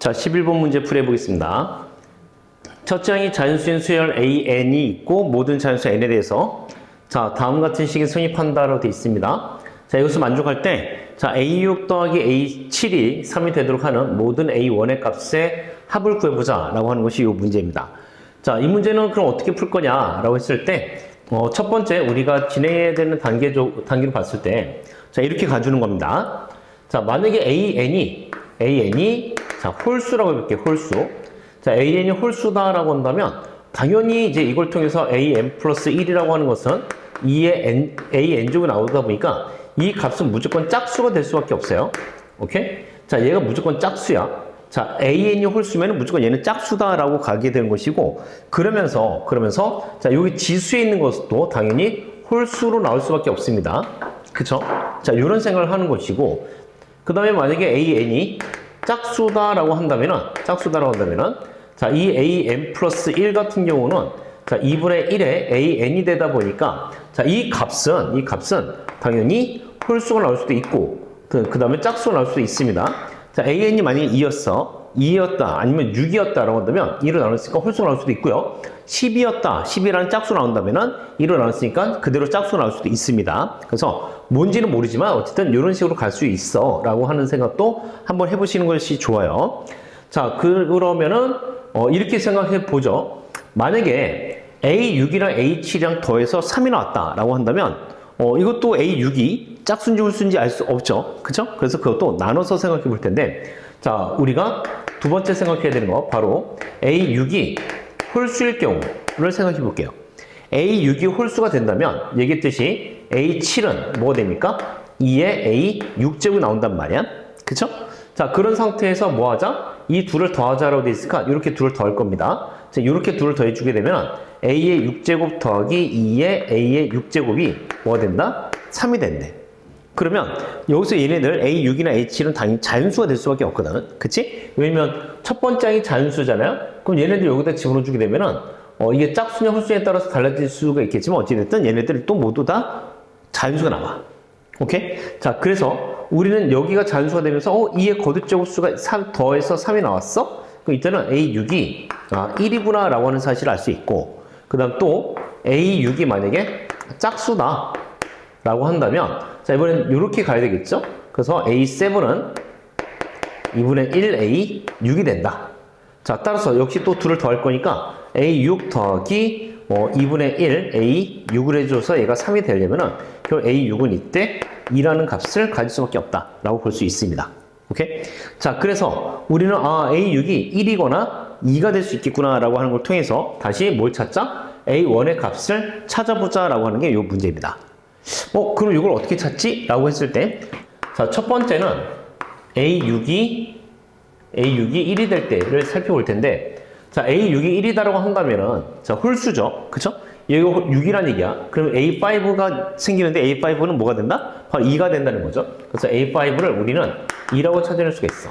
자, 11번 문제 풀어보겠습니다. 첫 장이 자연수인 수열 AN이 있고 모든 자연수 N에 대해서 자, 다음 같은 식이 성립한다라고 되어 있습니다. 자, 이것을 만족할 때 자, A6 더하기 A7이 3이 되도록 하는 모든 A1의 값의 합을 구해보자 라고 하는 것이 이 문제입니다. 자, 이 문제는 그럼 어떻게 풀 거냐라고 했을 때 첫 번째 우리가 진행해야 되는 단계를 봤을 때 자, 이렇게 가주는 겁니다. 자, 만약에 AN이 자, 홀수라고 해볼게요. 홀수. 자, AN이 홀수다라고 한다면 당연히 이제 이걸 통해서 AN 플러스 1이라고 하는 것은 2의 AN제곱이 나오다 보니까 이 값은 무조건 짝수가 될 수밖에 없어요. 오케이? 자, 얘가 무조건 짝수야. 자, AN이 홀수면 무조건 얘는 짝수다라고 가게 되는 것이고, 그러면서, 자, 여기 지수에 있는 것도 당연히 홀수로 나올 수밖에 없습니다. 그쵸? 자, 이런 생각을 하는 것이고, 그 다음에 만약에 AN이 짝수다라고 한다면은, 자, 이 AN 플러스 1 같은 경우는, 자, 2분의 1에 AN이 되다 보니까, 자, 이 값은 당연히 홀수가 나올 수도 있고, 그 다음에 짝수가 나올 수도 있습니다. 자, AN이 만약에 2였다, 아니면 6이었다라고 한다면 2로 나눴으니까 홀수가 나올 수도 있고요. 10이라는 짝수 나온다면은 2로 나눴으니까 그대로 짝수가 나올 수도 있습니다. 그래서 뭔지는 모르지만 어쨌든 이런 식으로 갈 수 있어 라고 하는 생각도 한번 해보시는 것이 좋아요. 자, 그러면은 이렇게 생각해 보죠. 만약에 A6이랑 A7이랑 더해서 3이 나왔다라고 한다면 이것도 A6이 짝수인지 홀수인지 알 수 없죠. 그쵸? 그래서 그것도 나눠서 생각해 볼 텐데, 자, 우리가 두 번째 생각해야 되는 거, 바로 A6이 홀수일 경우를 생각해 볼게요. A6이 홀수가 된다면, 얘기했듯이 A7은 뭐가 됩니까? 2의 A6제곱이 나온단 말이야. 그쵸? 자, 그런 상태에서 뭐 하자? 이 둘을 더하자라고 돼 있으니까, 이렇게 둘을 더할 겁니다. 자, 이렇게 둘을 더해주게 되면, A의 6제곱 더하기 2의 A의 6제곱이 뭐가 된다? 3이 된대. 그러면 여기서 얘네들 A6이나 A7은 당연히 자연수가 될 수밖에 없거든. 그치? 왜냐면 첫 번째 장이 자연수잖아요? 그럼 얘네들 여기다 집어넣어주게 되면은 이게 짝수냐 홀수냐에 따라서 달라질 수가 있겠지만 어찌됐든 얘네들이 또 모두 다 자연수가 나와. 오케이? 자, 그래서 우리는 여기가 자연수가 되면서 2의 거듭제곱수가 3 더해서 3이 나왔어? 그럼 이때는 A6이 1이구나 라고 하는 사실을 알 수 있고, 그 다음 또 A6이 만약에 짝수다 라고 한다면, 자, 이번엔 이렇게 가야 되겠죠? 그래서 A7은 2분의 1 A6이 된다. 자, 따라서 역시 또 둘을 더할 거니까 A6 더하기 2분의 1 A6을 해줘서 얘가 3이 되려면은 그럼 A6은 이때 2라는 값을 가질 수밖에 없다 라고 볼 수 있습니다. 오케이? 자, 그래서 우리는 A6이 1이거나 2가 될 수 있겠구나 라고 하는 걸 통해서 다시 뭘 찾자? A1의 값을 찾아보자 라고 하는 게 이 문제입니다. 그럼 이걸 어떻게 찾지? 라고 했을 때, 자, 첫 번째는 A6이 1이 될 때를 살펴볼 텐데, 자, A6이 1이다라고 한다면은, 자, 홀수죠. 그쵸? 얘가 6이란 얘기야. 그럼 A5가 생기는데 A5는 뭐가 된다? 바로 2가 된다는 거죠. 그래서 A5를 우리는 2라고 찾아낼 수가 있어.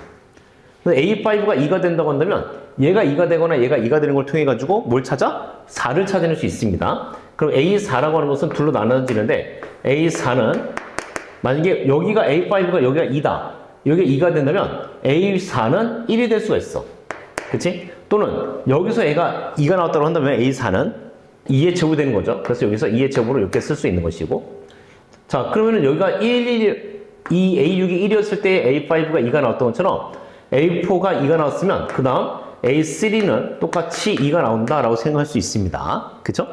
A5가 2가 된다고 한다면 얘가 2가 되거나 얘가 2가 되는 걸 통해 가지고 뭘 찾아? 4를 찾아낼 수 있습니다. 그럼 A4라고 하는 것은 둘로 나눠지는데 A4는 만약에 여기가 A5가 여기가 2다. 여기가 2가 된다면 A4는 1이 될 수가 있어. 그치? 또는 여기서 얘가 2가 나왔다고 한다면 A4는 2의 제곱이 되는 거죠. 그래서 여기서 2의 제곱으로 이렇게 쓸 수 있는 것이고, 자, 그러면은 여기가 이 A6이 1이었을 때 A5가 2가 나왔던 것처럼 A4가 2가 나왔으면 그 다음 A3는 똑같이 2가 나온다라고 생각할 수 있습니다. 그쵸?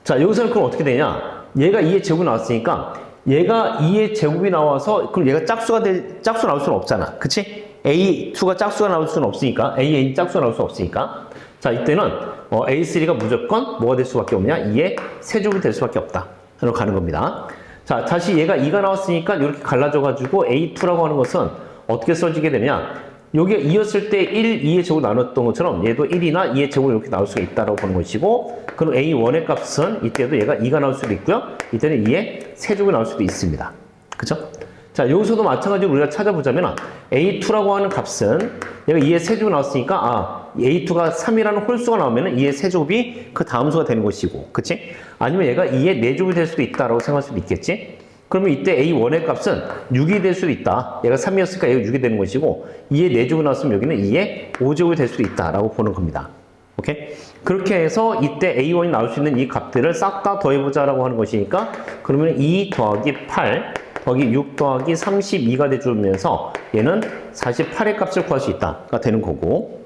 자, 여기서는 그럼 어떻게 되냐? 얘가 2의 제곱이 나왔으니까 얘가 2의 제곱이 나와서 그럼 얘가 짝수 나올 수는 없잖아. 그치? A2가 짝수가 나올 수는 없으니까, AN이 짝수가 나올 수 없으니까, 자, 이때는 A3가 무조건 뭐가 될 수밖에 없냐? 2의 세제곱이 될 수밖에 없다. 이렇게 가는 겁니다. 자, 다시 얘가 2가 나왔으니까 이렇게 갈라져가지고 A2라고 하는 것은 어떻게 써지게 되냐? 여기가 2였을 때 2의 제곱을 나눴던 것처럼 얘도 1이나 2의 제곱을 이렇게 나올 수가 있다고 보는 것이고, 그럼 A1의 값은 이때도 얘가 2가 나올 수도 있고요. 이때는 2의 세제곱이 나올 수도 있습니다. 그쵸? 자, 여기서도 마찬가지로 우리가 찾아보자면 A2라고 하는 값은 얘가 2의 세제곱이 나왔으니까 A2가 3이라는 홀수가 나오면 2의 세제곱이 그 다음 수가 되는 것이고, 그치? 아니면 얘가 2의 4제곱이 될 수도 있다라고 생각할 수도 있겠지? 그러면 이때 A1의 값은 6이 될 수도 있다. 얘가 3이었으니까 얘가 6이 되는 것이고 2에 4제곱 나왔으면 여기는 2에 5제곱이 될 수도 있다라고 보는 겁니다. 오케이? 그렇게 해서 이때 A1이 나올 수 있는 이 값들을 싹 다 더해보자라고 하는 것이니까 그러면 2 더하기 8 더하기 6 더하기 32가 돼주면서 얘는 48의 값을 구할 수 있다가 되는 거고,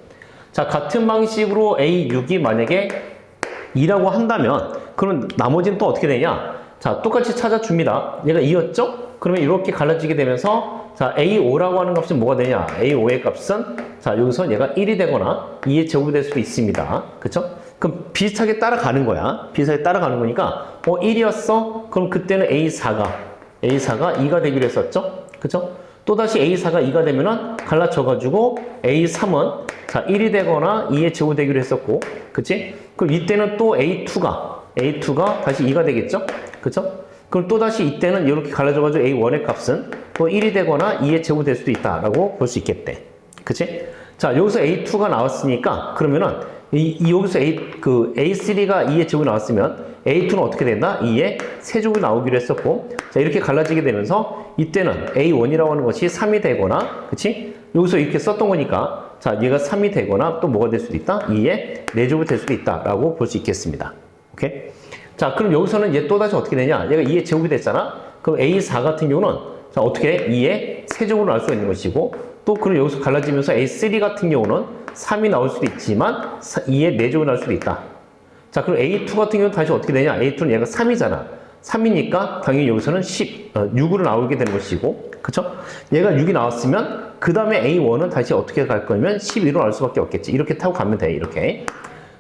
자, 같은 방식으로 A6이 만약에 2라고 한다면 그러면 나머지는 또 어떻게 되냐? 자, 똑같이 찾아줍니다. 얘가 2였죠? 그러면 이렇게 갈라지게 되면서 자, A5라고 하는 값은 뭐가 되냐? A5의 값은 자, 여기서 얘가 1이 되거나 2의 제곱이 될 수도 있습니다. 그쵸? 그럼 비슷하게 따라가는 거야. 비슷하게 따라가는 거니까 1이었어? 그럼 그때는 A4가 2가 되기로 했었죠? 그쵸? 또다시 A4가 2가 되면은 갈라져가지고 A3은 자, 1이 되거나 2의 제곱이 되기로 했었고, 그치? 그럼 이때는 또 A2가 다시 2가 되겠죠? 그쵸? 그럼 또다시 이때는 이렇게 갈라져가지고 A1의 값은 또 1이 되거나 2의 제곱이 될 수도 있다라고 볼 수 있겠대. 그치? 자, 여기서 A2가 나왔으니까 그러면은 여기서 A3가 2의 제곱이 나왔으면 A2는 어떻게 된다? 2의 세제곱이 나오기로 했었고, 자, 이렇게 갈라지게 되면서 이때는 A1이라고 하는 것이 3이 되거나, 그치? 여기서 이렇게 썼던 거니까, 자, 얘가 3이 되거나 또 뭐가 될 수도 있다? 2의 4제곱이 될 수도 있다라고 볼 수 있겠습니다. 오케이? 자, 그럼 여기서는 얘 또다시 어떻게 되냐? 얘가 2의 제곱이 됐잖아? 그럼 A4 같은 경우는 자, 어떻게 2의 세제곱으로 나올 수가 있는 것이고, 또 그럼 여기서 갈라지면서 A3 같은 경우는 3이 나올 수도 있지만 2의 4제곱이 나올 수도 있다. 자, 그럼 A2 같은 경우는 다시 어떻게 되냐? A2는 얘가 3이잖아. 3이니까 당연히 여기서는 6으로 나오게 되는 것이고, 그쵸? 얘가 6이 나왔으면 그 다음에 A1은 다시 어떻게 갈 거면 12로 나올 수밖에 없겠지. 이렇게 타고 가면 돼, 이렇게.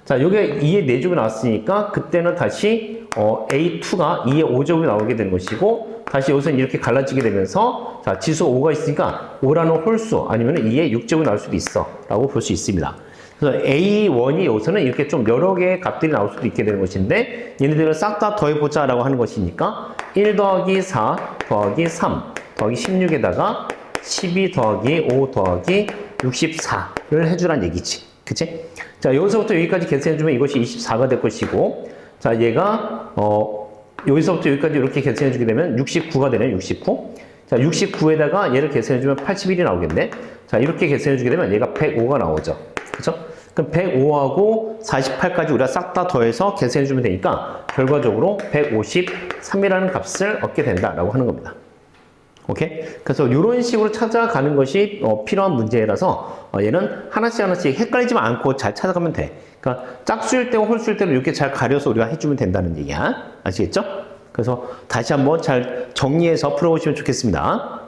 자, 여기가 2의 4제곱이 나왔으니까 그때는 다시 A2가 2의 5제곱이 나오게 되는 것이고, 다시 여기서 이렇게 갈라지게 되면서 자, 지수 5가 있으니까 5라는 홀수 아니면 2의 6제곱이 나올 수도 있어 라고 볼 수 있습니다. 그래서 A1이 여기서는 이렇게 좀 여러 개의 값들이 나올 수도 있게 되는 것인데, 얘네들을 싹 다 더해보자 라고 하는 것이니까 1 더하기 4 더하기 3 더하기 16에다가 12 더하기 5 더하기 64를 해주란 얘기지. 그치? 자, 여기서부터 여기까지 계산해주면 이것이 24가 될 것이고, 자, 얘가 여기서부터 여기까지 이렇게 계산해주게 되면 69가 되네, 69. 자, 69에다가 얘를 계산해주면 81이 나오겠네. 자, 이렇게 계산해주게 되면 얘가 105가 나오죠. 그쵸? 그럼 105하고 48까지 우리가 싹 다 더해서 계산해주면 되니까 결과적으로 153이라는 값을 얻게 된다라고 하는 겁니다. 오케이? 그래서 이런 식으로 찾아가는 것이 필요한 문제라서 얘는 하나씩 헷갈리지만 않고 잘 찾아가면 돼. 그러니까 짝수일 때와 홀수일 때는 이렇게 잘 가려서 우리가 해주면 된다는 얘기야. 아시겠죠? 그래서 다시 한번 잘 정리해서 풀어보시면 좋겠습니다.